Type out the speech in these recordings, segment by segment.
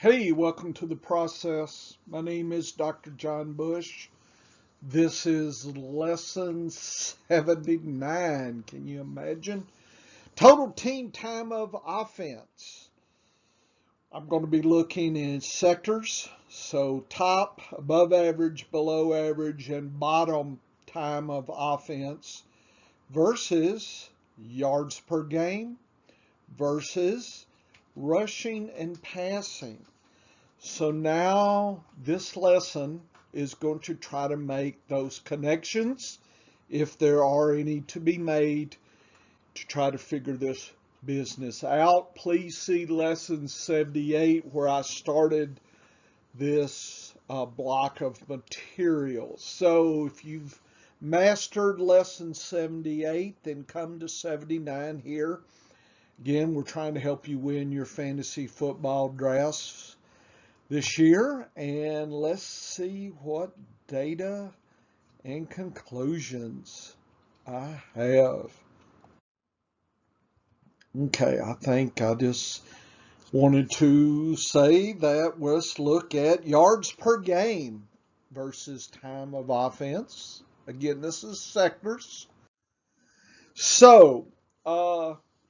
Hey, welcome to the process. My name is Dr. John Bush. This is lesson 79. Can you imagine? Total team time of offense. I'm going to be looking in sectors. So top, above average, below average, and bottom time of offense versus yards per game versus rushing and passing. So now this lesson is going to try to make those connections, if there are any to be made, to try to figure this business out. Please see lesson 78 where I started this block of materials. So if you've mastered lesson 78, then come to 79 here. Again, we're trying to help you win your fantasy football drafts this year, and let's see what data and conclusions I have. Okay, I think I just wanted to say that let's look at yards per game versus time of offense. Again, this is sectors. So,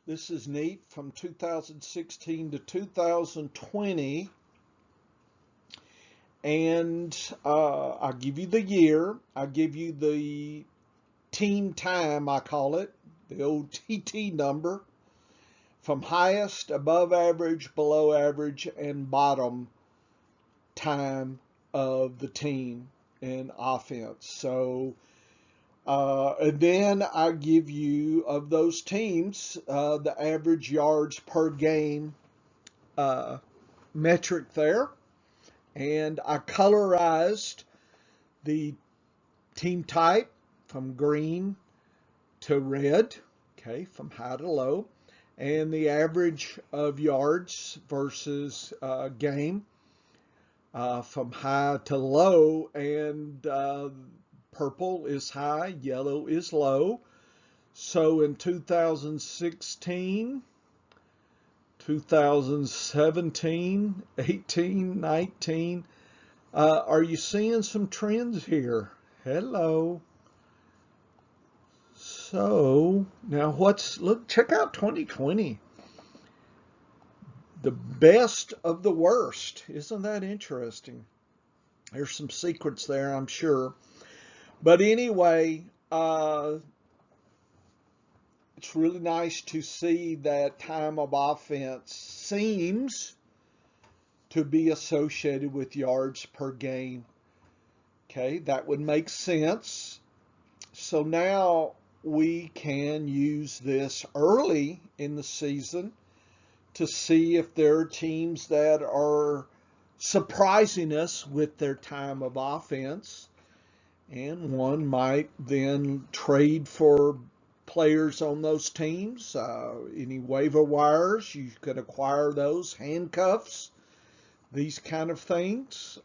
this is neat from 2016 to 2020. And I'll give you the year. I'll give you the team time, I call it, the old TT number, from highest, above average, below average, and bottom time of the team in offense. So, and then I give you, of those teams, the average yards per game metric there. And I colorized the team type from green to red, okay, from high to low, and the average of yards versus game from high to low, and purple is high, yellow is low. So in 2016, 2017, 18, 19, are you seeing some trends here? Hello. So now check out 2020. The best of the worst. Isn't that interesting? There's some secrets there, I'm sure. But anyway, it's really nice to see that time of offense seems to be associated with yards per game. Okay, that would make sense. So now we can use this early in the season to see if there are teams that are surprising us with their time of offense. And one might then trade for players on those teams. Any waiver wires, you could acquire those, handcuffs, these kind of things.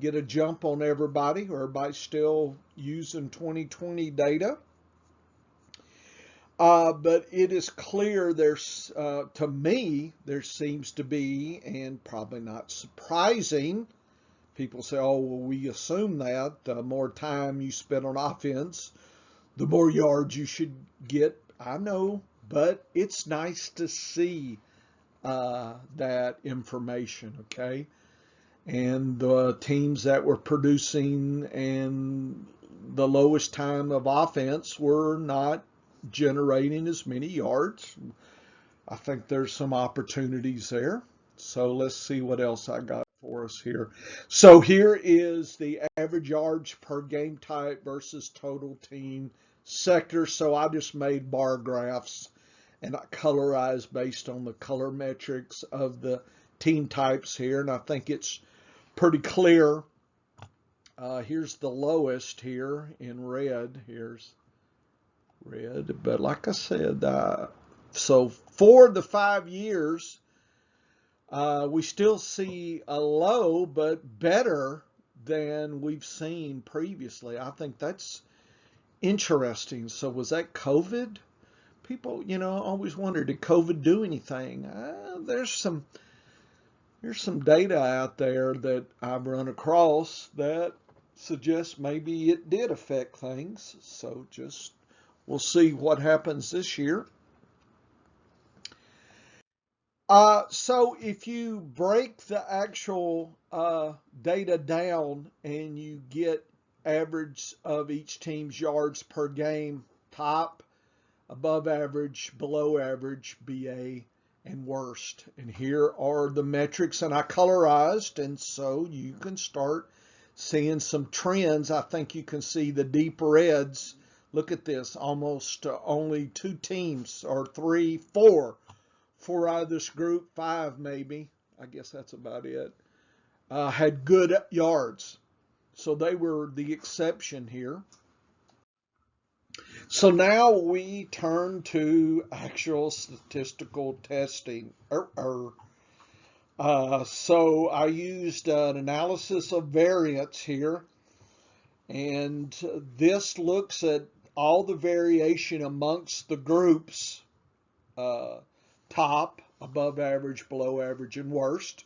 Get a jump on everybody. Everybody's still using 2020 data. But it is clear to me, there seems to be, and probably not surprising, people say, oh, well, we assume that the more time you spend on offense, the more yards you should get. I know, but it's nice to see that information, okay? And the teams that were producing and the lowest time of offense were not generating as many yards. I think there's some opportunities there. So let's see what else I got for us here. So here is the average yards per game type versus total team sector. So I just made bar graphs and I colorized based on the color metrics of the team types here. And I think it's pretty clear. Here's the lowest here in red. Here's red. But like I said, so for the 5 years, we still see a low, but better than we've seen previously. I think that's interesting. So was that COVID? People, always wonder, did COVID do anything? There's some Here's some data out there that I've run across that suggests maybe it did affect things. So we'll see what happens this year. So if you break the actual data down and you get average of each team's yards per game, top, above average, below average, BA, and worst. And here are the metrics, and I colorized, and so you can start seeing some trends. I think you can see the deep reds. Look at this, almost only 2 teams, or 3, 4 out of this group, 5 maybe, I guess that's about it, had good yards. So they were the exception here. So now we turn to actual statistical testing. So I used an analysis of variance here, and this looks at all the variation amongst the groups, top, above average, below average, and worst.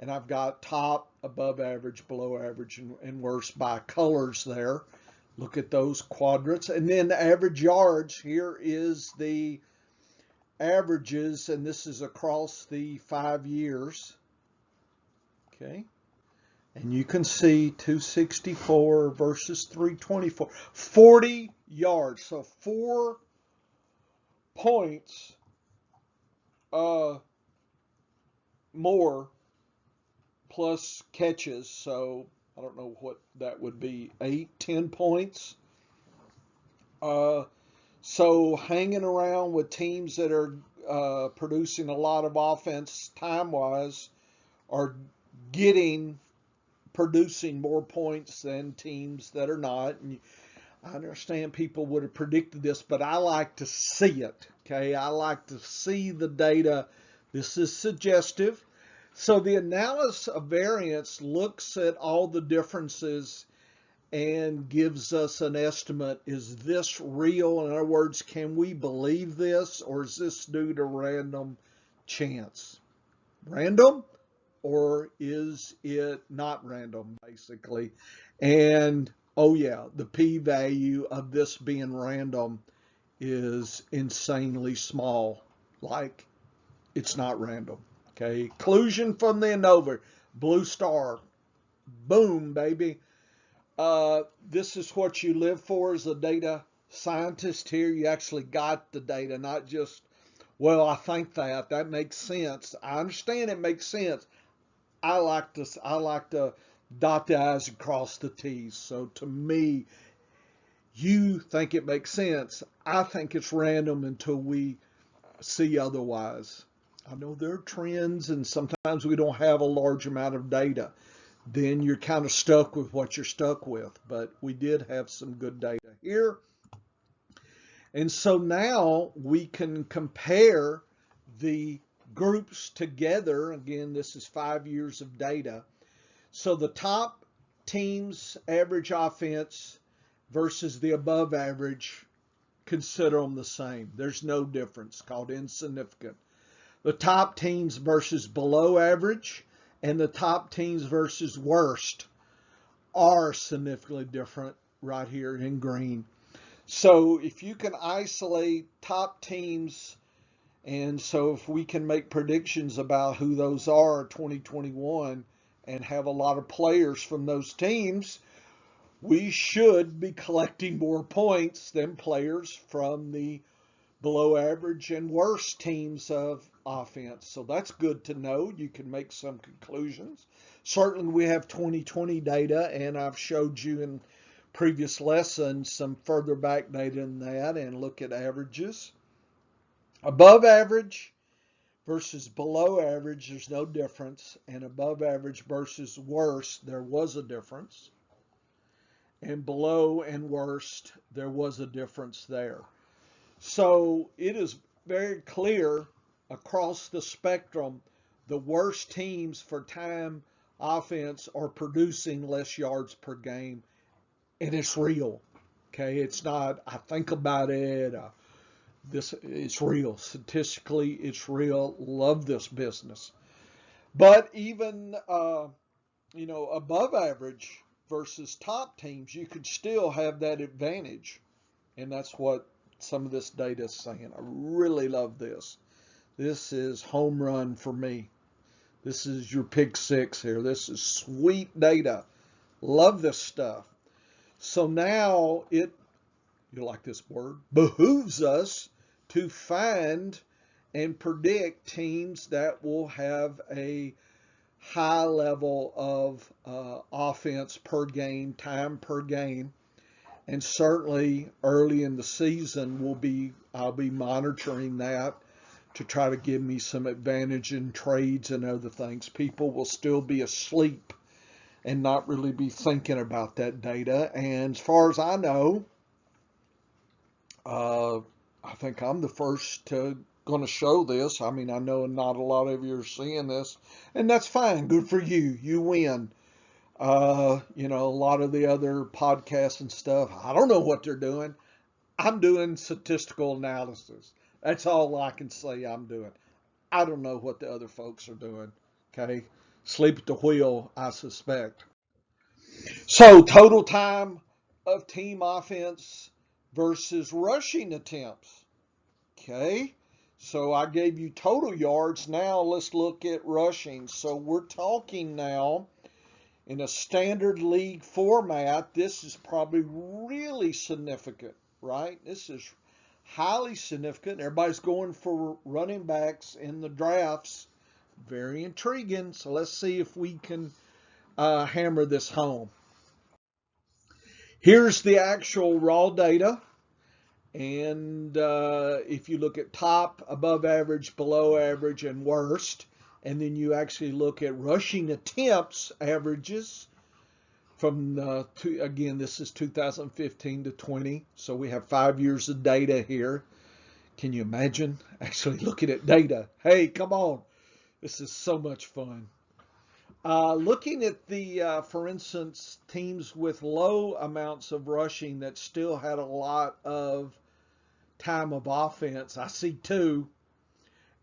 And I've got top, above average, below average, and worst by colors there. Look at those quadrants. And then the average yards, here is the averages, and this is across the 5 years. Okay. And you can see 264 versus 324. 40 yards. So 4 points more plus catches. So I don't know what that would be, 8, 10 points. So hanging around with teams that are producing a lot of offense time-wise are producing more points than teams that are not. And I understand people would have predicted this, but I like to see it. Okay, I like to see the data. This is suggestive. So the analysis of variance looks at all the differences and gives us an estimate. Is this real? In other words, can we believe this, or is this due to random chance? Random, or is it not random, basically? And oh yeah, the p-value of this being random is insanely small. Like, it's not random. Okay, conclusion from the Anova, blue star, boom, baby. This is what you live for as a data scientist here. You actually got the data, not just, well, I think that makes sense. I understand it makes sense. I like to dot the I's and cross the T's. So to me, you think it makes sense. I think it's random until we see otherwise. I know there are trends, and sometimes we don't have a large amount of data. Then you're kind of stuck with what you're stuck with. But we did have some good data here. And so now we can compare the groups together. Again, this is 5 years of data. So the top team's average offense versus the above average, consider them the same. There's no difference, called insignificant. The top teams versus below average and the top teams versus worst are significantly different right here in green. So if you can isolate top teams, and so if we can make predictions about who those are in 2021 and have a lot of players from those teams, we should be collecting more points than players from the below average and worse teams of offense. So that's good to know. You can make some conclusions. Certainly we have 2020 data, and I've showed you in previous lessons some further back data than that, and look at averages. Above average versus below average, there's no difference. And above average versus worse, there was a difference. And below and worst, there was a difference there. So it is very clear across the spectrum, the worst teams for time offense are producing less yards per game, and it's real. Okay, it's not, I think about it, it's real. Statistically, it's real. Love this business. But even, above average versus top teams, you could still have that advantage. And that's what some of this data is saying. I really love this. This is home run for me. This is your pick six here. This is sweet data. Love this stuff. So now you like this word, behooves us to find and predict teams that will have a high level of offense per game, time per game. And certainly early in the season, I'll be monitoring that to try to give me some advantage in trades and other things. People will still be asleep and not really be thinking about that data. And as far as I know, I think I'm the first going to show this. I mean, I know not a lot of you are seeing this, and that's fine. Good for you. You win. A lot of the other podcasts and stuff, I don't know what they're doing. I'm doing statistical analysis. That's all I can say I'm doing. I don't know what the other folks are doing. Okay. Sleep at the wheel, I suspect. So, total time of team offense versus rushing attempts. Okay. So, I gave you total yards. Now, let's look at rushing. So, we're talking now in a standard league format. This is probably really significant, right? This is highly significant. Everybody's going for running backs in the drafts. Very intriguing. So let's see if we can hammer this home. Here's the actual raw data. And if you look at top, above average, below average, and worst, and then you actually look at rushing attempts averages from, again, this is 2015 to 20. So we have 5 years of data here. Can you imagine actually looking at data? Hey, come on. This is so much fun. Looking at for instance, teams with low amounts of rushing that still had a lot of time of offense, I see two.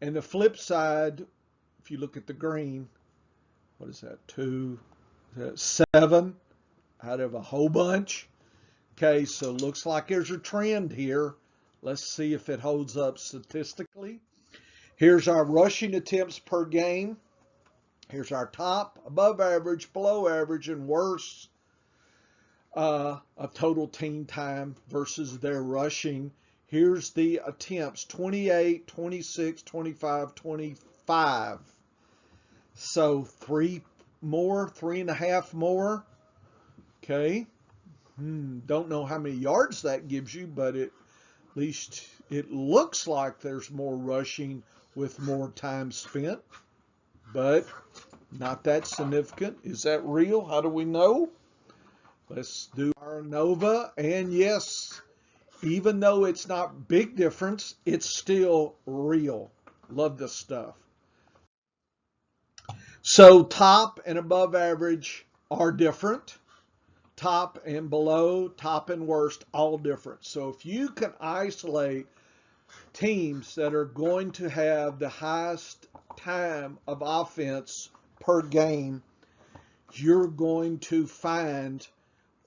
And the flip side, if you look at the green, what is that? Two, seven out of a whole bunch. Okay, so looks like there's a trend here. Let's see if it holds up statistically. Here's our rushing attempts per game. Here's our top, above average, below average, and worst of total team time versus their rushing. Here's the attempts, 28, 26, 25, 25. So three and a half more. Okay. Don't know how many yards that gives you, but at least it looks like there's more rushing with more time spent. But not that significant. Is that real? How do we know? Let's do our Anova. And yes, even though it's not big difference, it's still real. Love this stuff. So top and above average are different. Top and below, top and worst, all different. So if you can isolate teams that are going to have the highest time of offense per game, you're going to find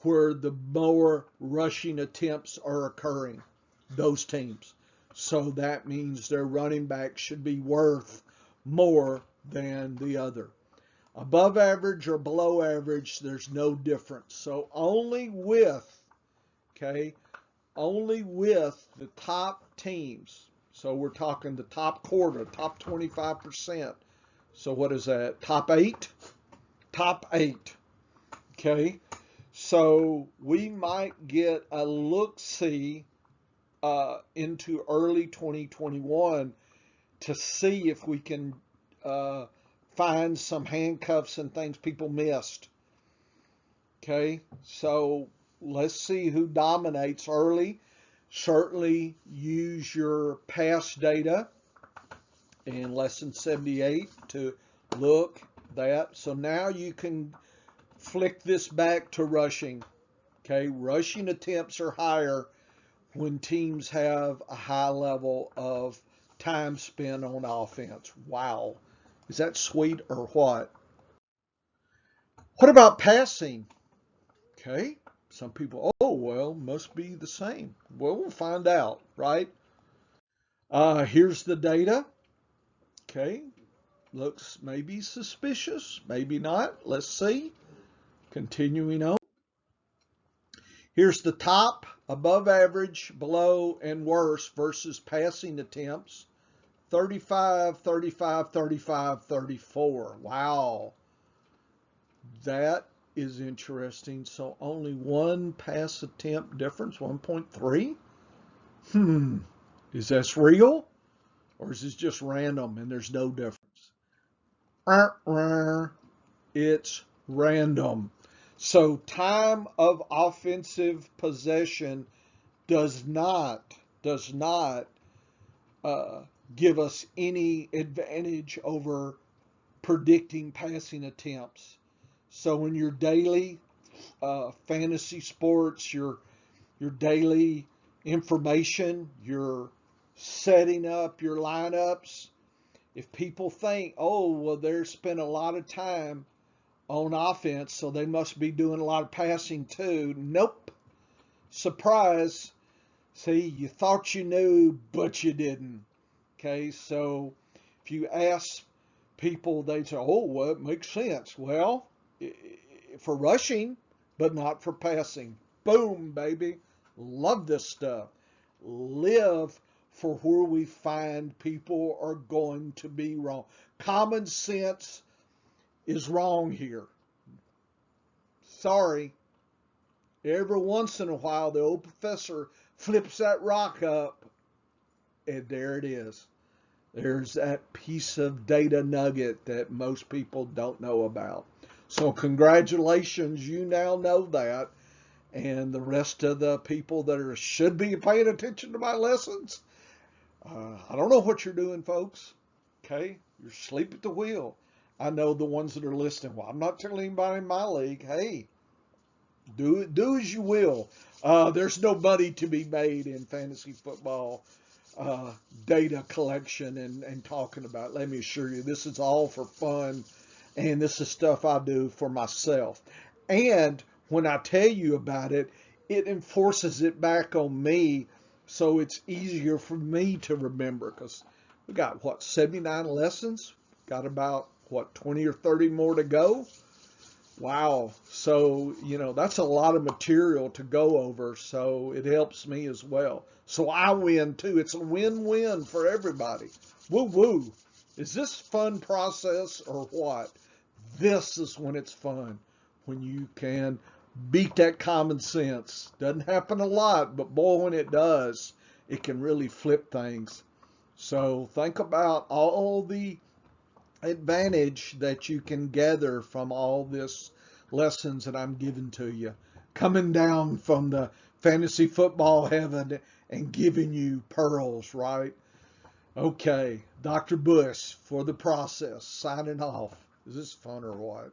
where the more rushing attempts are occurring, those teams. So that means their running back should be worth more than the other. Above average or below average, there's no difference. So only with the top teams. So we're talking the top quarter, top 25%. So what is that? Top eight? Top eight. Okay. So we might get a look-see into early 2021 to see if we can find some handcuffs and things people missed. Okay. So let's see who dominates early. Certainly use your past data in lesson 78 to look that. So now you can flick this back to rushing. Okay, rushing attempts are higher when teams have a high level of time spent on offense. Wow. Is that sweet or what? What about passing? Okay. Some people, oh, well, must be the same. Well, we'll find out, right? Here's the data. Okay. Looks maybe suspicious, maybe not. Let's see. Continuing on. Here's the top, above average, below, and worse versus passing attempts. 35, 35, 35, 34. Wow. That is interesting. So only one pass attempt difference, 1.3? Is this real? Or is this just random and there's no difference? It's random. So time of offensive possession does not uh, give us any advantage over predicting passing attempts. So in your daily fantasy sports, your daily information, your setting up your lineups, if people think, oh, well, they're spending a lot of time on offense, so they must be doing a lot of passing too. Nope. Surprise. See, you thought you knew, but you didn't. Okay, so if you ask people, they say, oh, well, it makes sense. Well, for rushing, but not for passing. Boom, baby. Love this stuff. Live for where we find people are going to be wrong. Common sense is wrong here. Sorry. Every once in a while, the old professor flips that rock up, and there it is. There's that piece of data nugget that most people don't know about. So congratulations, you now know that. And the rest of the people that should be paying attention to my lessons, I don't know what you're doing, folks. Okay? You're asleep at the wheel. I know the ones that are listening. Well, I'm not telling anybody in my league, hey, do as you will. There's no money to be made in fantasy football data collection and talking about. Let me assure you, this is all for fun, and this is stuff I do for myself. And when I tell you about it, it enforces it back on me, so it's easier for me to remember. Because we got, what, 79 lessons? Got about, what, 20 or 30 more to go? Wow. So, that's a lot of material to go over. So it helps me as well. So I win too. It's a win-win for everybody. Woo woo. Is this fun process or what? This is when it's fun. When you can beat that common sense. Doesn't happen a lot, but boy, when it does, it can really flip things. So think about all the advantage that you can gather from all this lessons that I'm giving to you, coming down from the fantasy football heaven and giving you pearls, right? Okay, Dr. Bush for the process, signing off. Is this fun or what?